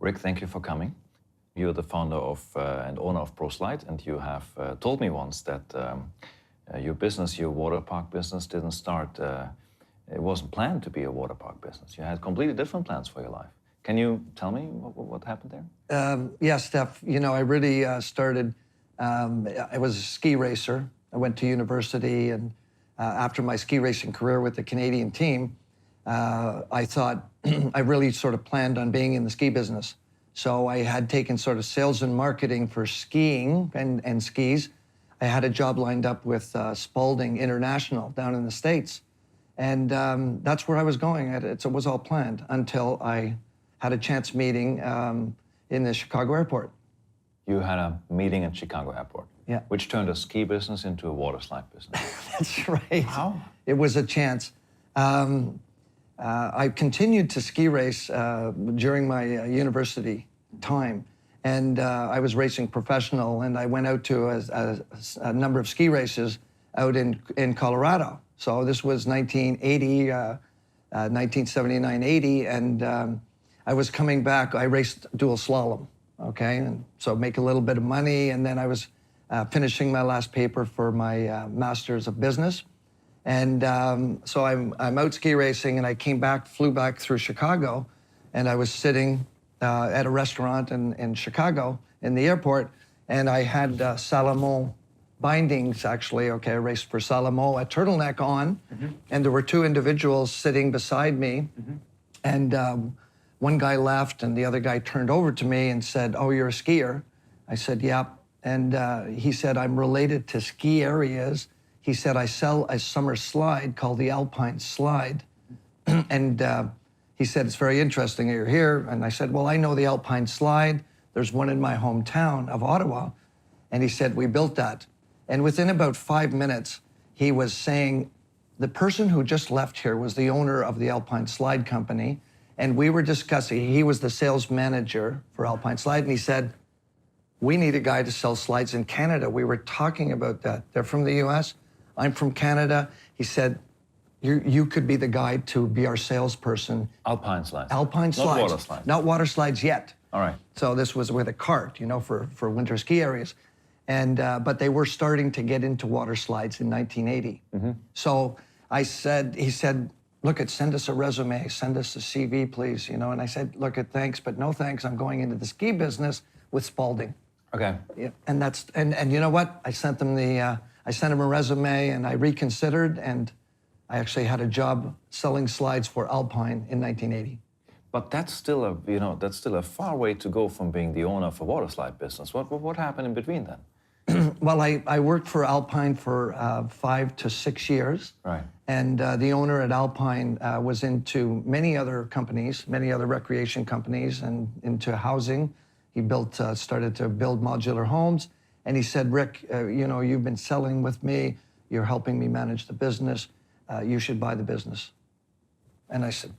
Rick, thank you for coming. You're the founder of and owner of ProSlide, and you have told me once that your business, your water park business, didn't start, it wasn't planned to be a water park business. You had completely different plans for your life. Can you tell me what happened there? Yeah, Steph, you know, I really started, I was a ski racer. I went to university, and after my ski racing career with the Canadian team, I thought I really sort of planned on being in the ski business. So I had taken sort of sales and marketing for skiing and skis. I had a job lined up with Spalding International down in the States. And that's where I was going. It was all planned until I had a chance meeting in the Chicago airport. You had a meeting at Chicago airport? Yeah. Which turned a ski business into a water slide business. That's right. How? It was a chance. I continued to ski race during my university time, and I was racing professional, and I went out to a number of ski races out in Colorado. So this was 1980, 1979, 80, and I was coming back. I raced dual slalom, okay? And so make a little bit of money, and then I was finishing my last paper for my Master's of Business. And so I'm out ski racing, and I came back, flew back through Chicago, and I was sitting at a restaurant in Chicago in the airport, and I had Salomon bindings, actually. Okay, I raced for Salomon, a turtleneck on, and there were two individuals sitting beside me, and one guy left, and the other guy turned over to me and said, "Oh, you're a skier?" I said, "Yep." And he said, "I'm related to ski areas." He said, "I sell a summer slide called the Alpine Slide." And he said, "It's very interesting that you're here." And I said, "Well, I know the Alpine Slide. There's one in my hometown of Ottawa." And he said, "We built that." And within about 5 minutes, he was saying, the person who just left here was the owner of the Alpine Slide company. And we were discussing, he was the sales manager for Alpine Slide. And he said, "We need a guy to sell slides in Canada." We were talking about that. They're from the US. I'm from Canada. He said, you could be the guy to be our salesperson. Alpine slides. Alpine slides. Not water slides. Not water slides yet. All right. So this was with a cart, you know, for winter ski areas. And, but they were starting to get into water slides in 1980. So he said, "Look, send us a resume, send us a CV, please," you know. And I said, "Look, thanks, but no thanks. I'm going into the ski business with Spalding." Okay. Yeah, and you know what? I sent them a resume, and I reconsidered, and I actually had a job selling slides for Alpine in 1980. But that's still a far way to go from being the owner of a water slide business. What happened in between then? Well, I worked for Alpine for 5 to 6 years. Right. And the owner at Alpine was into many other companies, many other recreation companies, and into housing. He started to build modular homes. And he said, "Rick, you know, you've been selling with me. You're helping me manage the business. You should buy the business." And I said,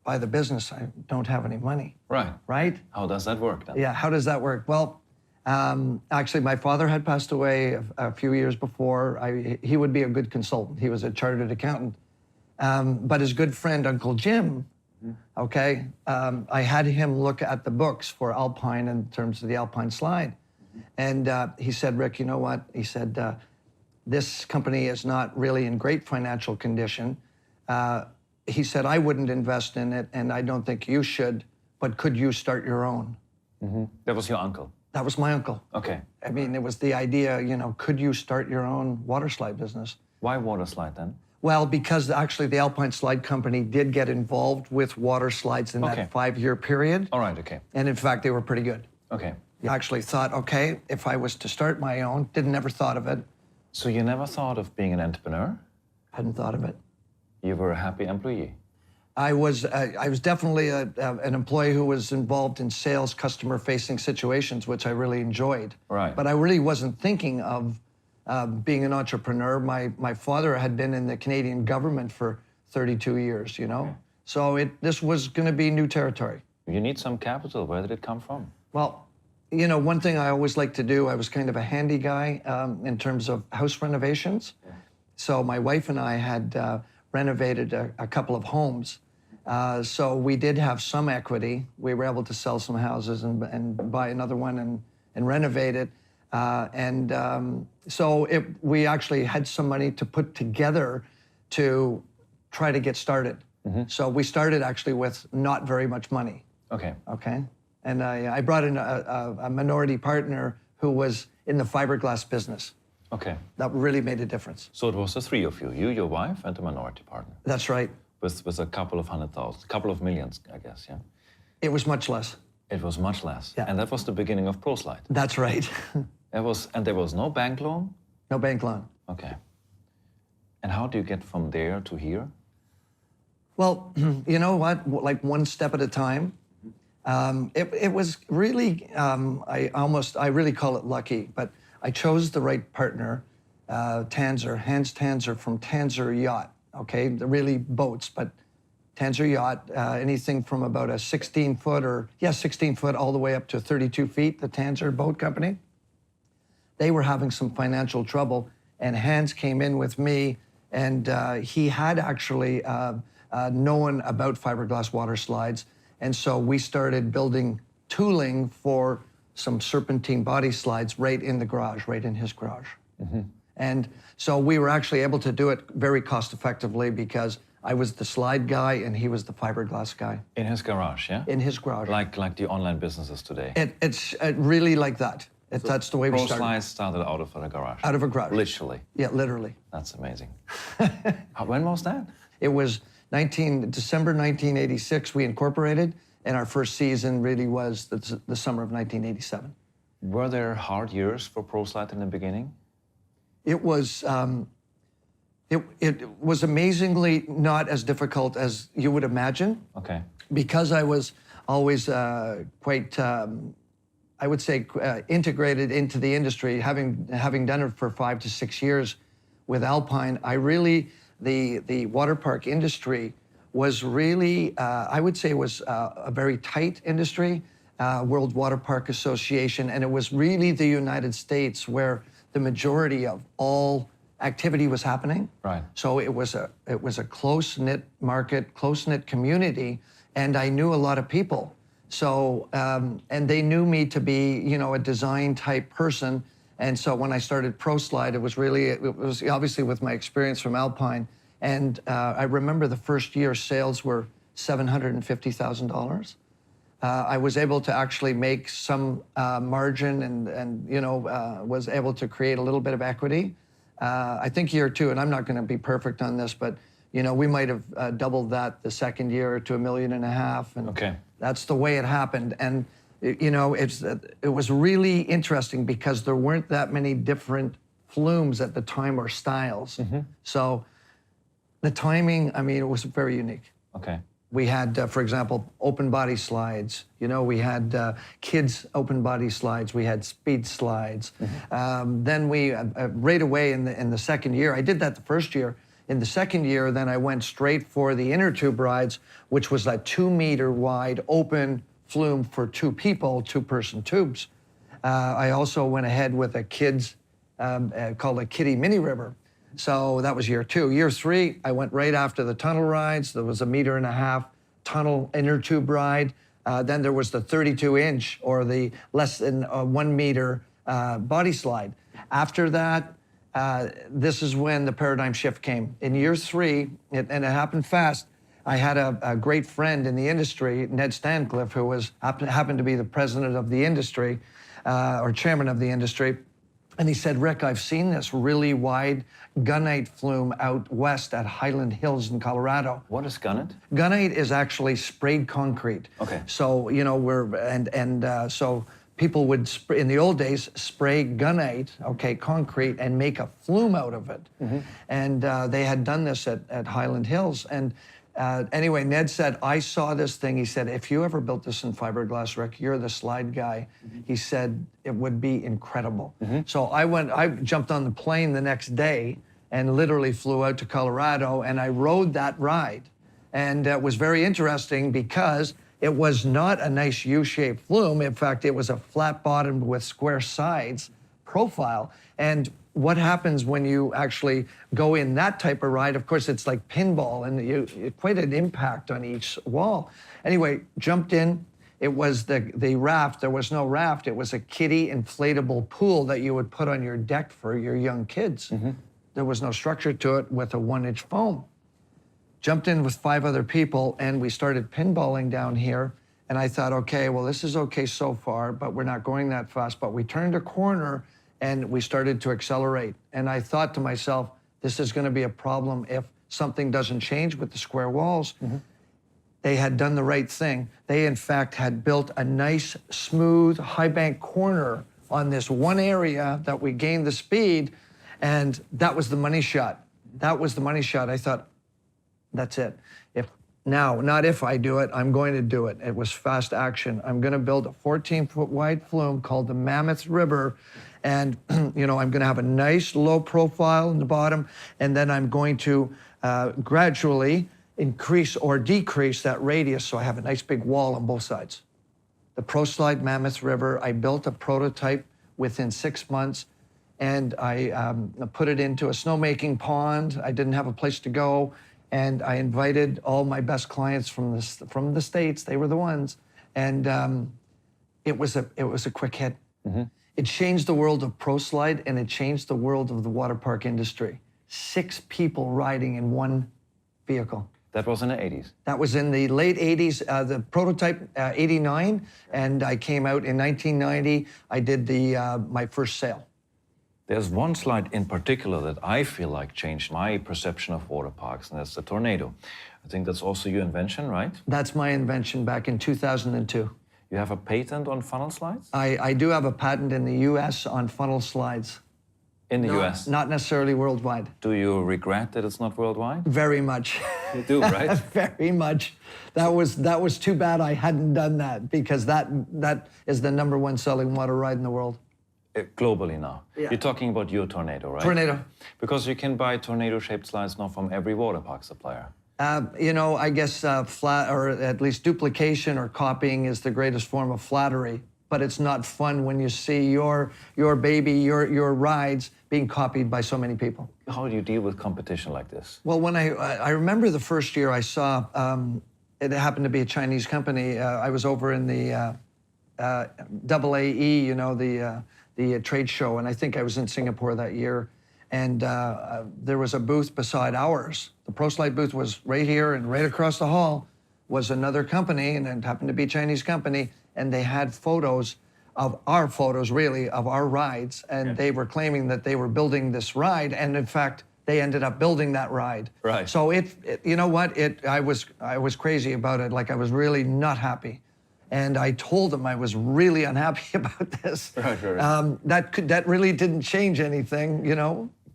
"Buy the business? I don't have any money." Right. Right? How does that work then? Yeah, how does that work? Well, actually, my father had passed away a few years before. He would be a good consultant. He was a chartered accountant. But his good friend, Uncle Jim, okay, I had him look at the books for Alpine in terms of the Alpine Slide. And he said, "Rick, you know what?" He said, "This company is not really in great financial condition." He said, "I wouldn't invest in it, and I don't think you should, but could you start your own?" That was your uncle? That was my uncle. Okay. I mean, it was the idea, you know, could you start your own water slide business? Why water slide then? Well, because actually the Alpine Slide Company did get involved with water slides in that 5-year period. All right, okay. And in fact, they were pretty good. Okay. I actually thought, okay, if I was to start my own, never thought of it. So you never thought of being an entrepreneur? Hadn't thought of it. You were a happy employee? I was definitely an employee who was involved in sales, customer-facing situations, which I really enjoyed. Right. But I really wasn't thinking of being an entrepreneur. My father had been in the Canadian government for 32 years, you know? So this was going to be new territory. You need some capital. Where did it come from? Well, you know, one thing I always like to do, I was kind of a handy guy in terms of house renovations. So my wife and I had renovated a couple of homes. So we did have some equity. We were able to sell some houses and buy another one and renovate it. So we actually had some money to put together to try to get started. So we started actually with not very much money. Okay. Okay. And I brought in a minority partner who was in the fiberglass business. Okay. That really made a difference. So it was the three of you, your wife, and the minority partner, That's right. with a couple of 100,000, a couple of millions, I guess, yeah? It was much less. It was much less. Yeah. And that was the beginning of ProSlide. That's right. And there was no bank loan? No bank loan. Okay. And how do you get from there to here? Well, you know what? Like one step at a time. It was really, I really call it lucky, but I chose the right partner, Hans Tanzer from Tanzer Yacht, okay? They're really boats, but Tanzer Yacht, anything from about a 16 foot all the way up to 32 feet, the Tanzer Boat Company. They were having some financial trouble, and Hans came in with me, and he had actually known about fiberglass water slides, and so we started building tooling for some serpentine body slides right in the garage, right in his garage. And so we were actually able to do it very cost effectively because I was the slide guy and he was the fiberglass guy. In his garage, yeah? In his garage. Like the online businesses today. It's really like that. That's the way we started. ProSlide started out of a garage. Out of a garage. Literally. Yeah, literally. That's amazing. When was that? It was December 1986 we incorporated, and our first season really was the summer of 1987. Were there hard years for ProSlide in the beginning? It was amazingly not as difficult as you would imagine. Okay. Because I was always quite, I would say, integrated into the industry, having done it for 5 to 6 years with Alpine. I really, the water park industry was really, I would say, was a very tight industry, World Water Park Association, and it was really the United States where the majority of all activity was happening. Right. So it was a close-knit market, close-knit community, and I knew a lot of people. So, and they knew me to be, you know, a design-type person. And so when I started ProSlide, it was obviously with my experience from Alpine. And I remember the first year sales were $750,000. I was able to actually make some margin and you know, was able to create a little bit of equity. I think year two, and I'm not going to be perfect on this, but you know, we might have doubled that the second year to $1.5 million. And Okay. That's the way it happened. And you know, it was really interesting because there weren't that many different flumes at the time or styles. So the timing, I mean, it was very unique. Okay. We had, for example, open body slides. You know, we had kids open body slides. We had speed slides. Then we, right away in the second year, I did that the first year. In the second year, then I went straight for the inner tube rides, which was a 2 meter wide open flume for 2 people, 2-person tubes. I also went ahead with a kids called a Kiddie Mini River. So that was year 2. Year 3, I went right after the tunnel rides. There was a 1.5 meter tunnel inner tube ride. Then there was the 32-inch or the less than 1 meter body slide. After that, this is when the paradigm shift came. In year 3, and it happened fast, I had a great friend in the industry, Ned Stancliffe, who happened to be the president of the industry, or chairman of the industry. And he said, Rick, I've seen this really wide gunite flume out west at Highland Hills in Colorado. What is gunite? Gunite is actually sprayed concrete. Okay. So, you know, so people would, in the old days, spray gunite, okay, concrete, and make a flume out of it. And they had done this at Highland Hills. And anyway, Ned said, I saw this thing. He said, if you ever built this in fiberglass, Rick, you're the slide guy. He said, it would be incredible. So I jumped on the plane the next day and literally flew out to Colorado, and I rode that ride. And it was very interesting because it was not a nice U-shaped flume. In fact, it was a flat bottom with square sides, profile. And what happens when you actually go in that type of ride? Of course, it's like pinball, and quite an impact on each wall. Anyway, jumped in. It was the raft. There was no raft. It was a kiddie inflatable pool that you would put on your deck for your young kids. There was no structure to it with a 1-inch foam. Jumped in with 5 other people, and we started pinballing down here. And I thought, okay, well, this is okay so far, but we're not going that fast. But we turned a corner, and we started to accelerate. And I thought to myself, this is going to be a problem if something doesn't change with the square walls. They had done the right thing. They, in fact, had built a nice, smooth, high bank corner on this one area that we gained the speed, and that was the money shot. That was the money shot. I thought, that's it. Not if I do it, I'm going to do it. It was fast action. I'm going to build a 14-foot wide flume called the Mammoth River, and I'm going to have a nice low profile in the bottom, and then I'm going to gradually increase or decrease that radius so I have a nice big wall on both sides. The ProSlide Mammoth River, I built a prototype within 6 months, and I put it into a snowmaking pond. I didn't have a place to go, and I invited all my best clients from the States. They were the ones, and it was a quick hit. It changed the world of ProSlide, and it changed the world of the water park industry. 6 people riding in one vehicle. That was in the 80s? That was in the late 80s, the prototype 89, and I came out in 1990. I did my first sale. There's one slide in particular that I feel like changed my perception of water parks, and that's the Tornado. I think that's also your invention, right? That's my invention back in 2002. You have a patent on funnel slides? I do have a patent in the U.S. on funnel slides. In the U.S.? Not necessarily worldwide. Do you regret that it's not worldwide? Very much. You do, right? Very much. That was too bad I hadn't done that, because that is the #1 selling water ride in the world. Globally now. Yeah. You're talking about your Tornado, right? Tornado. Because you can buy Tornado-shaped slides now from every water park supplier. I guess flat, or at least duplication or copying, is the greatest form of flattery. But it's not fun when you see your baby, your rides being copied by so many people. How do you deal with competition like this? Well, when I remember the first year I saw, it happened to be a Chinese company. I was over in the AAE, the trade show, and I think I was in Singapore that year. And there was a booth beside ours. The ProSlide booth was right here, and right across the hall was another company, and it happened to be a Chinese company. And they had photos of our rides, and they were claiming that they were building this ride, and in fact, they ended up building that ride. Right. So I was crazy about it. Like, I was really not happy, and I told them I was really unhappy about this. Right. That really didn't change anything,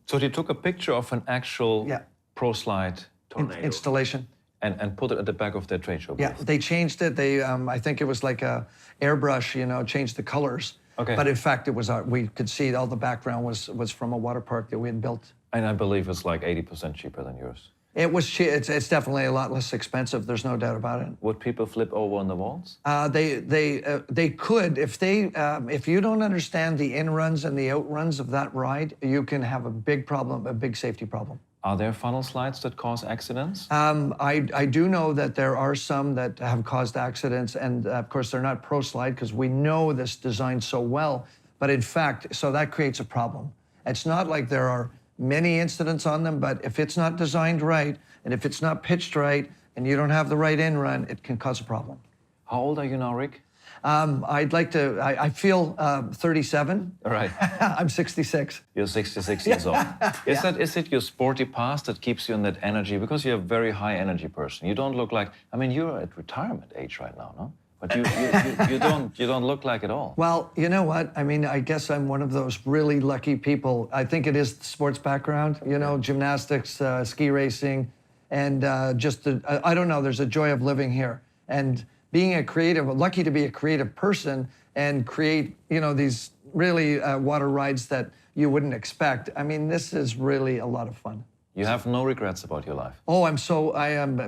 So they took a picture of an actual ProSlide Tornado installation. And put it at the back of their trade show booth. Yeah, they changed it. They, I think it was like a airbrush, changed the colors. Okay. But in fact, it was we could see all the background was from a water park that we had built. And I believe it's like 80% cheaper than yours. It was. It's definitely a lot less expensive. There's no doubt about it. Would people flip over on the walls? They could if you don't understand the in-runs and the out-runs of that ride, you can have a big problem, a big safety problem. Are there funnel slides that cause accidents? I do know that there are some that have caused accidents, and of course they're not ProSlide because we know this design so well. But in fact, so that creates a problem. It's not like there are many incidents on them, but if it's not designed right, and if it's not pitched right, and you don't have the right in-run, it can cause a problem. How old are you now, Rick? I feel 37. All right. I'm 66. You're 66 years old. Is it your sporty past that keeps you in that energy? Because you're a very high energy person. You don't look like, you're at retirement age right now, no? But you don't look like it all. Well, you know what? I guess I'm one of those really lucky people. I think it is the sports background, gymnastics, ski racing, and I don't know, there's a joy of living here. And being a creative, lucky to be a creative person and create, these really water rides that you wouldn't expect. This is really a lot of fun. You have no regrets about your life? Oh,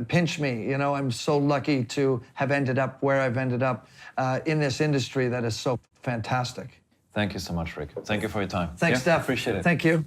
pinch me. I'm so lucky to have ended up where I've ended up in this industry that is so fantastic. Thank you so much, Rick. Thank you for your time. Thanks, Yeah, Steph. Appreciate it. Thank you.